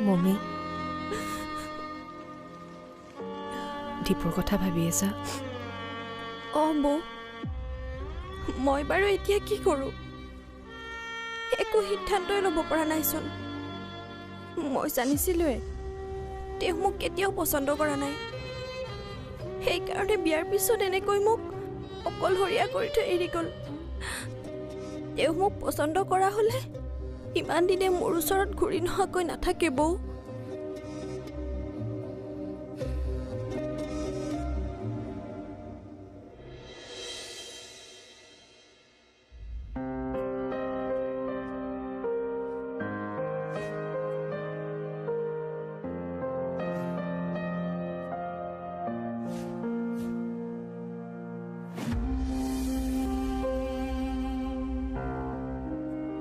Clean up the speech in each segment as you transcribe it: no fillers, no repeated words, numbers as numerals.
Mummy দীপুৰ কথা ভাবি আছা? বৌ মই বাৰু এতিয়া কি কৰোঁ একো সিদ্ধান্তই ল'ব পৰা নাইচোন। মই জানিছিলোৱে তেওঁ মোক কেতিয়াও পচন্দ কৰা নাই। সেইকাৰণে বিয়াৰ পিছত এনেকৈ মোক অকলশৰীয়া কৰি থৈ এৰি গ'ল। তেওঁ মোক পচন্দ কৰা হ'লে ইমান দিনে মোৰ ওচৰত ঘূৰি নোহোৱাকৈ নাথাকে বৌ।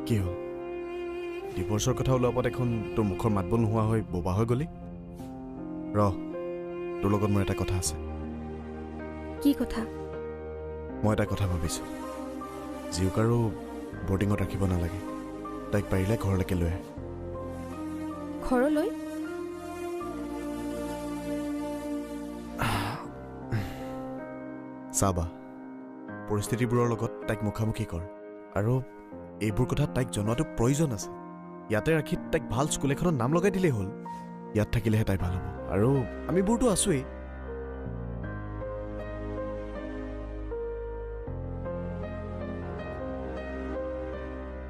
কি হ'ল? ডিভোৰ্চৰ কথা ওলোৱাৰ পৰা দেখোন তোৰ মুখৰ মাতবোল নোহোৱা হৈ বোবা হৈ গলি। তোৰ লগত মোৰ এটা কথা আছে। কি কথা? মই এটা কথা ভাবিছোঁ, জীউক আৰু বৰ্ডিঙত ৰাখিব নালাগে, তাইক পাৰিলে ঘৰলৈকে লৈ আহে। ঘৰলৈ? চাবা, পৰিস্থিতিবোৰৰ লগত তাইক মুখামুখি কৰ, আৰু এইবোৰ কথা তাইক জনোৱাটো প্ৰয়োজন আছে। ইয়াতে ৰাখি তাইক ভাল স্কুল এখনত নাম লগাই দিলেই হ'ল। ইয়াত থাকিলেহে তাই ভাল হ'ব, আৰু আমিবোৰতো আছোৱেই।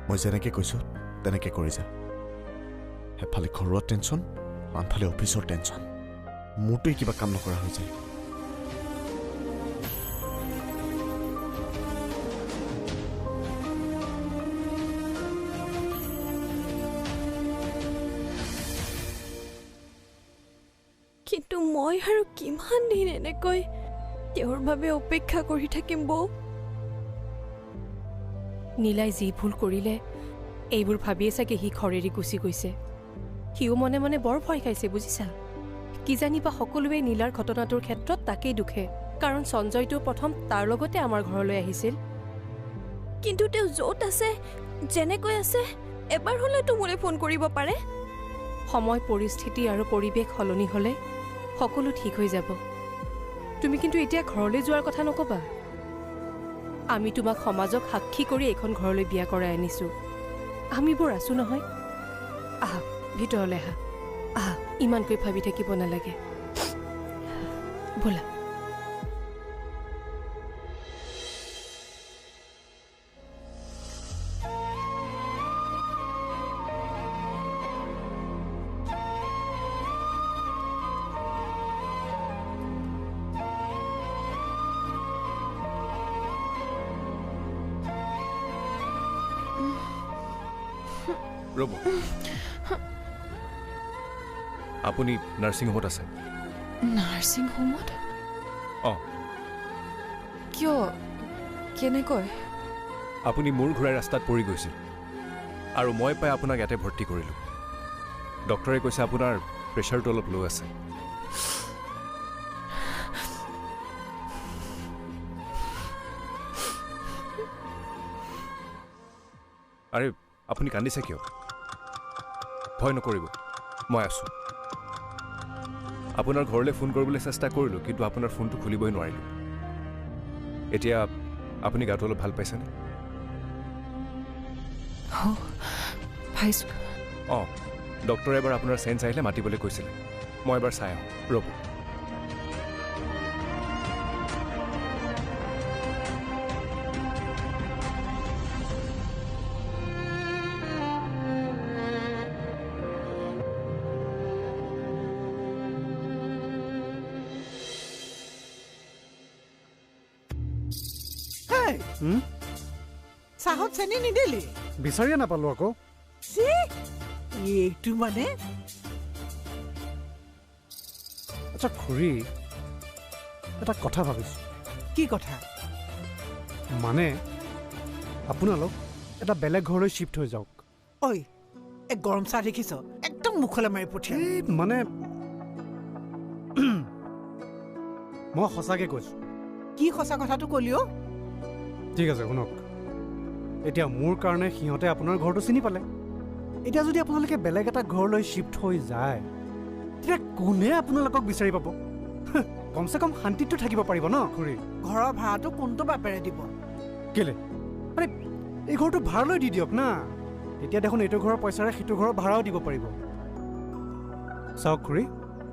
মই যেনেকৈ কৈছোঁ তেনেকৈ কৰি যা। এফালে ঘৰুৱা টেনশ্যন, আনফালে অফিচৰ টেনশ্যন, মোৰটোৱে কিবা কাম নকৰা হৈ যায়। কিন্তু মই আৰু কিমান দিন এনেকৈ তেওঁৰ বাবে অপেক্ষা কৰি থাকিম বৌ? নীলাই যি ভুল কৰিলে এইবোৰ ভাবিয়ে চাগে সি ঘৰেৰি গুচি গৈছে। সিও মনে মনে বৰ ভয় খাইছে, বুজিছা? কিজানিবা সকলোৱে নীলাৰ ঘটনাটোৰ ক্ষেত্ৰত তাকেই দুখে, কাৰণ সঞ্জয়টো প্ৰথম তাৰ লগতে আমাৰ ঘৰলৈ আহিছিল। কিন্তু তেওঁ য'ত আছে, যেনেকৈ আছে, এবাৰ হ'লেতো মোলৈ ফোন কৰিব পাৰে। সময়, পৰিস্থিতি আৰু পৰিৱেশ সলনি হ'লে সকলো ঠিক হৈ যাব। তুমি কিন্তু এতিয়া ঘৰলৈ যোৱাৰ কথা নকবা। আমি তোমাক সমাজক সাক্ষী কৰি এইখন ঘৰলৈ বিয়া কৰাই আনিছোঁ। আমিবোৰ আছোঁ নহয়। আহা, ভিতৰলৈ আহা। আহা, ইমানকৈ ভাবি থাকিব নালাগে। ব'লা। ৰ'ব, আপুনি নাৰ্ছিং হোমত আছে? নাৰ্ছিং হোমত? অঁ। কিয়? কেনেকৈ? আপুনি মূৰ ঘূৰাই ৰাস্তাত পৰি গৈছিল, আৰু মই পাই আপোনাক ইয়াতে ভৰ্তি কৰিলোঁ। ডক্টৰে কৈছে আপোনাৰ প্ৰেছাৰটো অলপ ল' আছে। আৰে, আপুনি কান্দিছে কিয়? ভয় নকৰিব, মই আছোঁ। আপোনাৰ ঘৰলৈ ফোন কৰিবলৈ চেষ্টা কৰিলোঁ, কিন্তু আপোনাৰ ফোনটো খুলিবই নোৱাৰিলোঁ। এতিয়া আপুনি গাটো অলপ ভাল পাইছেনে? পাইছোঁ। অঁ, ডক্টৰে এবাৰ আপোনাৰ চেঞ্জ আহিলে মাতিবলৈ কৈছিলে। মই এবাৰ চাই আহোঁ, ৰ'ব। চাহত চেনি নিদিলি? বিচাৰিয়ে নাপালো আকৌ। এইটো মানে? আচ্ছা খুৰী, এটা কথা ভাবিছোঁ। কি কথা? মানে আপোনালোক এটা বেলেগ ঘৰলৈ শ্বিফ্ট হৈ যাওক। ঐ, এক গৰম চাহ দেখিছ? একদম মুখলৈ মাৰি পঠিয়া। মানে মই সঁচাকৈ কৈছোঁ। কি সঁচা কথাটো কলি অ'? ঠিক আছে শুনক, এতিয়া মোৰ কাৰণে সিহঁতে আপোনাৰ ঘৰটো চিনি পালে, এতিয়া যদি আপোনালোকে বেলেগ এটা ঘৰলৈ শ্বিফ্ট হৈ যায় তেতিয়া কোনে আপোনালোকক বিচাৰি পাব কমচে কম শান্তিটো থাকিব পাৰিব ন খুৰী ঘৰৰ ভাড়াটো কোনটো বাপেৰে দিব কেলে আৰে এই ঘৰটো ভাড়ালৈ দি দিয়ক না এতিয়া দেখোন এইটো ঘৰৰ পইচাৰে সিটো ঘৰৰ ভাড়াও দিব পাৰিব চাওক খুৰী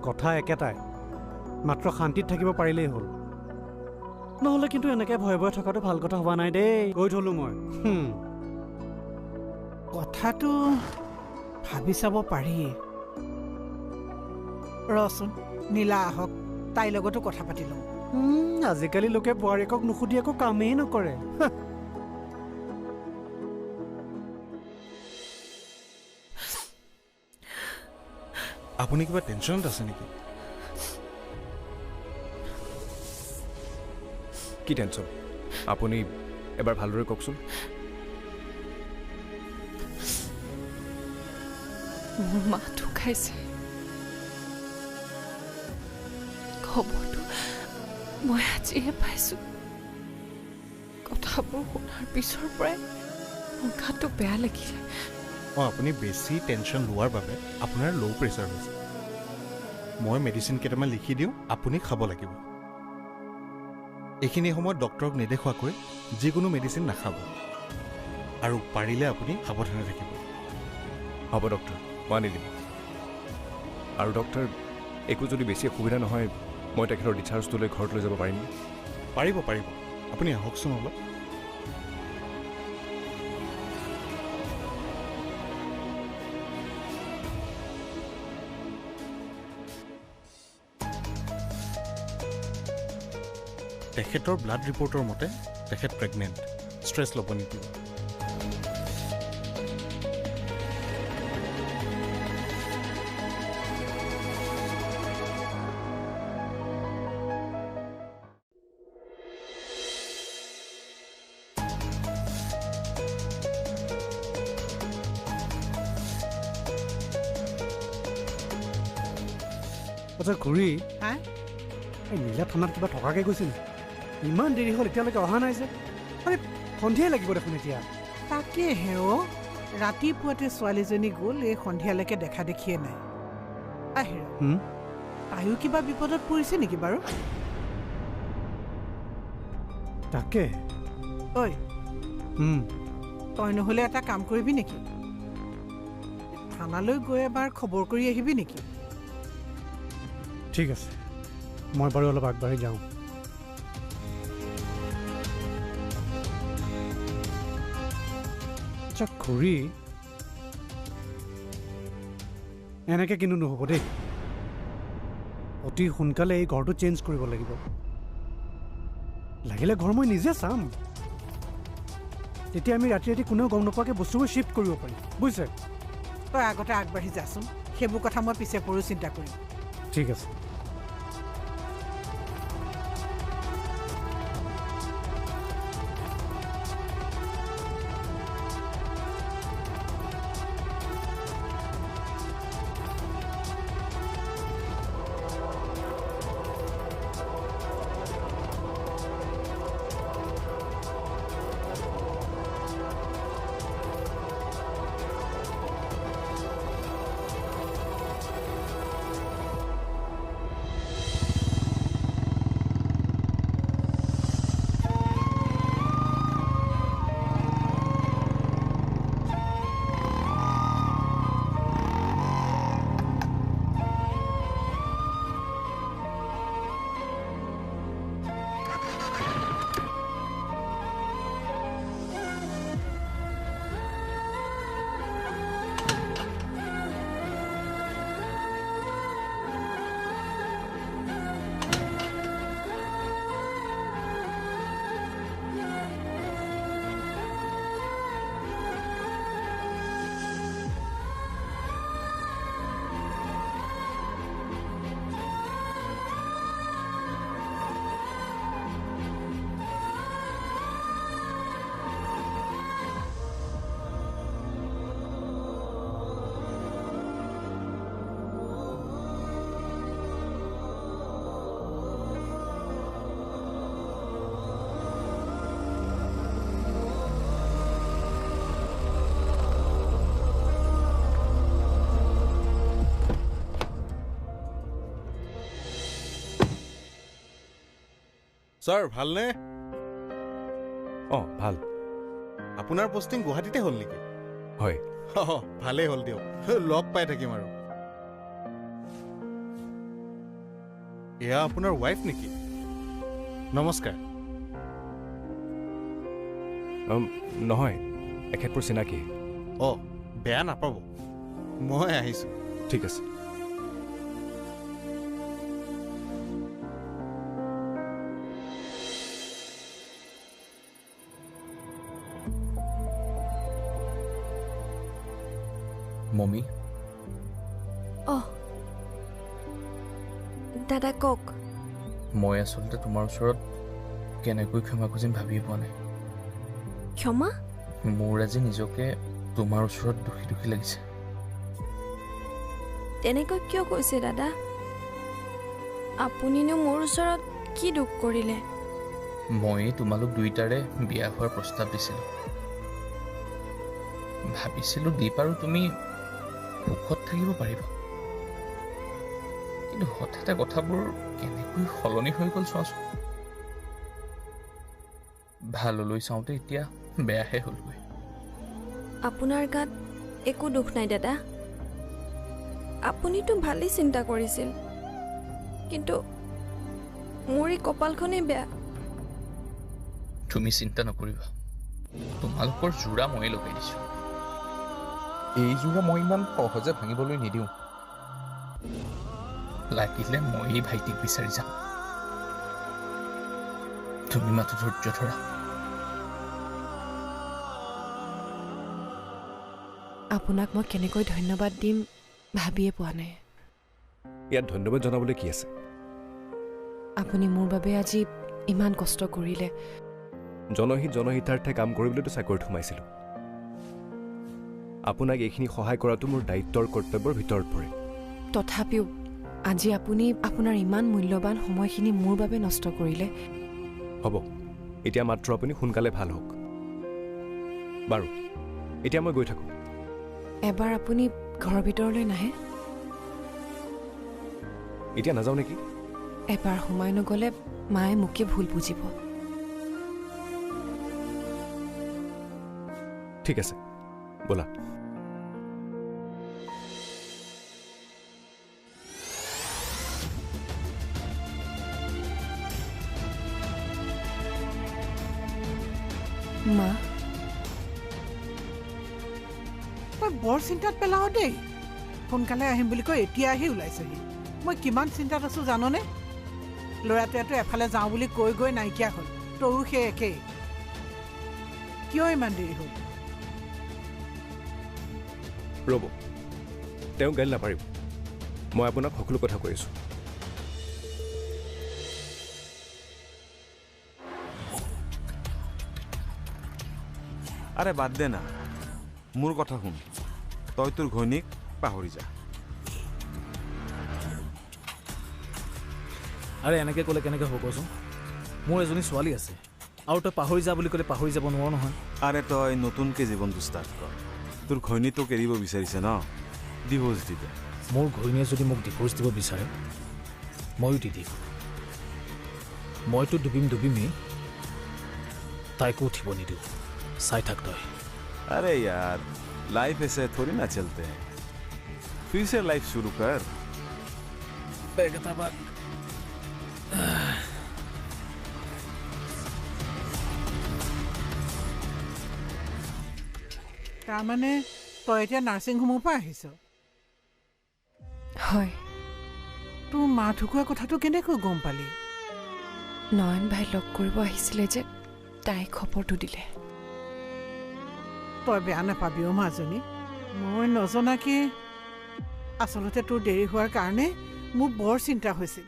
কথা একেটাই মাত্ৰ শান্তিত থাকিব পাৰিলেই হ'ল নহ'লে কিন্তু এনেকৈ ভয়ে ভয়ে থকাটো ভাল কথা হোৱা নাই দেই কৈ থলোঁ মই কথাটো ভাবি চাব পাৰি ৰচোন নীলা আহক তাইৰ লগতো কথা পাতি লওঁ আজিকালি লোকে বোৱাৰীয়েকক নুসুধি একো কামেই নকৰে আপুনি কিবা টেনশ্যনত আছে নেকি কি টেনশ্যন আপুনি এবাৰ ভালদৰে কওকচোন মোৰ মা ঢুকাইছে খবৰটো মই আজিহে পাইছোঁ কথাবোৰ শুনাৰ পিছৰ পৰাই মোৰ গাটো বেয়া লাগিলে আপুনি বেছি টেনশ্যন লোৱাৰ বাবে আপোনাৰ ল' প্ৰেছাৰ হৈছে মই মেডিচিন কেইটামান লিখি দিওঁ আপুনি খাব লাগিব এইখিনি সময়ত ডক্টৰক নেদেখুৱাকৈ যিকোনো মেডিচিন নাখাব আৰু পাৰিলে আপুনি সাৱধানে থাকিব হ'ব ডক্টৰ মই আনি দিম আৰু ডক্টৰ একো যদি বেছি অসুবিধা নহয় মই তেখেতৰ ডিচাৰ্জটো লৈ ঘৰত লৈ যাব পাৰিম পাৰিব আপুনি আহকচোন অলপ তেখেতৰ ব্লাড ৰিপৰ্টৰ মতে তেখেত প্ৰেগনেণ্ট ষ্ট্ৰেছ ল'ব নিদিব আচ্ছা খুৰী হা এই নীলা থানাত কিবা থকাকৈ গৈছিল ইমান দেৰি হ'ল এতিয়ালৈকে অহা নাই যে আৰে সন্ধিয়াই লাগিব দেখোন এতিয়া তাকেহে অ' ৰাতিপুৱাতে ছোৱালীজনী গ'ল এই সন্ধিয়ালৈকে দেখা দেখিয়ে নাই আহিৰা তাইও কিবা বিপদত পৰিছে নেকি বাৰু তাকে ঐ তই নহ'লে এটা কাম কৰিবি নেকি থানালৈ গৈ এবাৰ খবৰ কৰি আহিবি নেকি ঠিক আছে মই বাৰু অলপ আগবাঢ়ি যাওঁ আচ্ছা খুৰী এনেকৈ কিন্তু নহ'ব দেই অতি সোনকালে এই ঘৰটো চেঞ্জ কৰিব লাগিব লাগিলে ঘৰ মই নিজে চাম তেতিয়া আমি ৰাতি ৰাতি কোনেও গম নোপোৱাকৈ বস্তুবোৰ শ্বিফ্ট কৰিব পাৰিম বুজিছে তই আগতে আগবাঢ়ি যাচোন সেইবোৰ কথা মই পিছে পৰো চিন্তা কৰিম ঠিক আছে ছাৰ ভালনে? অঁ ভাল। আপোনাৰ পোষ্টিং গুৱাহাটীতে হ'ল নেকি? হয়। ভালেই হ'ল দিয়ক, লগ পাই থাকিম আৰু। এয়া আপোনাৰ ৱাইফ নেকি? নমস্কাৰ। নহয়, এখেতবোৰ চিনাকি। অঁ বেয়া নাপাব, মই আহিছোঁ। ঠিক আছে। মমি, অহ দাদা কওক। মই আচলতে তোমাৰ ওচৰত কেনেকৈ ক্ষমা খুজিম ভাবিয়ে পোৱা নাই। ক্ষমা? মোৰ আজি নিজকে তোমাৰ ওচৰত দুখী দুখী লাগিছে। তেনেকৈ কিয় কৈছে দাদা? আপুনিনো মোৰ ওচৰত কি দুখ কৰিলে? মই তোমালোক দুইটাৰে বিয়া হোৱাৰ প্ৰস্তাৱ দিছিলোঁ। ভাবিছিলোঁ দীপ আৰু তুমি সুখত থাকিব পাৰিবা, কিন্তু হঠাতে কথাবোৰ কেনেকৈ সলনি হৈ গ'ল চোৱাচোন। ভাললৈ চাওঁতে এতিয়া বেয়াহে হ'লগৈ। আপোনাৰ গাত একো দুখ নাই দাদা। আপুনিতো ভালেই চিন্তা কৰিছিল, কিন্তু মোৰ এই কপালখনেই বেয়া। তুমি চিন্তা নকৰিবা, তোমালোকৰ যোৰা ময়ে লগাই দিছোঁ। এই যোৰা মই ইমান সহজে ভাঙিবলৈ নিদিওঁ। লাগিলে ময়েই ভাইটিক বিচাৰি যাম। তুমি মাথো ধৈৰ্য ধৰা। আপোনাক মই কেনেকৈ ধন্যবাদ দিম ভাবিয়ে পোৱা নাই। ইয়াত ধন্যবাদ জনাবলৈ কি আছে? আপুনি মোৰ বাবে আজি ইমান কষ্ট কৰিলে। জনহিতাৰ্থে কাম কৰিবলৈতো চাকৰিত সোমাইছিলোঁ। আপোনাক এইখিনি সহায় কৰাটো মোৰ দায়িত্বৰ কৰ্তব্যৰ ভিতৰত পৰে। তথাপিও আজি আপুনি আপোনাৰ ইমান মূল্যৱান সময়খিনি মোৰ বাবে নষ্ট কৰিলে। হ'ব, এতিয়া মাত্ৰ আপুনি সোনকালে ভাল হওক। বাৰু এতিয়া মই গৈ থাকোঁ। এবাৰ আপুনি ঘৰৰ ভিতৰলৈ নাহে? এতিয়া নাযাওঁ নেকি? এবাৰ সোমাই নগ'লে মায়ে মোকে ভুল বুজিব। ঠিক আছে, ব'লা। মা, তই বৰ চিন্তাত পেলাও দেই। সোনকালে আহিম বুলি কৈ এতিয়া আহি ওলাইছেহি। মই কিমান চিন্তাত আছোঁ জাননে? ল'ৰাটোৱেতো এফালে যাওঁ বুলি কৈ গৈ নাইকিয়া হ'ল, তয়ো সেই একেই। কিয় ইমান দেৰি হ'ল? ৰ'ব, তেওঁ গালি নাপাৰিব। মই আপোনাক সকলো কথা কৈ আছোঁ। আৰে বাদ দে না, মোৰ কথা শুন। তই তোৰ ঘৈণীক পাহৰি যা। আৰে এনেকৈ ক'লে কেনেকৈ হ'ব কচোন? মোৰ এজনী ছোৱালী আছে, আৰু তই পাহৰি যা বুলি ক'লে পাহৰি যাব নোৱাৰো নহয়। আৰে তই নতুনকৈ জীৱনটো ষ্টাৰ্ট কৰ। তোৰ ঘৈণী তোক এৰিব বিচাৰিছে ন, ডিভোৰ্চ দি দে। মোৰ ঘৈণীয়ে যদি মোক ডিভোৰ্চ দিব বিচাৰে ময়ো দি দিম। মইতো ডুবিমেই, তাইকো উঠিব নিদিওঁ। চাই থাক তই। अरे यार, लाइफ ऐसे थोड़ी ना चलते हैं। फिर से लाइफ शुरू कर। তাৰমানে তই এতিয়া নাৰ্ছিং হোমৰ পৰা আহিছ? হয়। তোৰ মা ঢুকুৱা কথাটো কেনেকৈ গম পালি? নয়ন ভাই লগ কৰিব আহিছিলে যে, তাই খবৰটো দিলে। তই বেয়া নাপাবি অ' মাজনী, মই নজনাকে আচলতে তোৰ দেৰি হোৱাৰ কাৰণে মোৰ বৰ চিন্তা হৈছিল।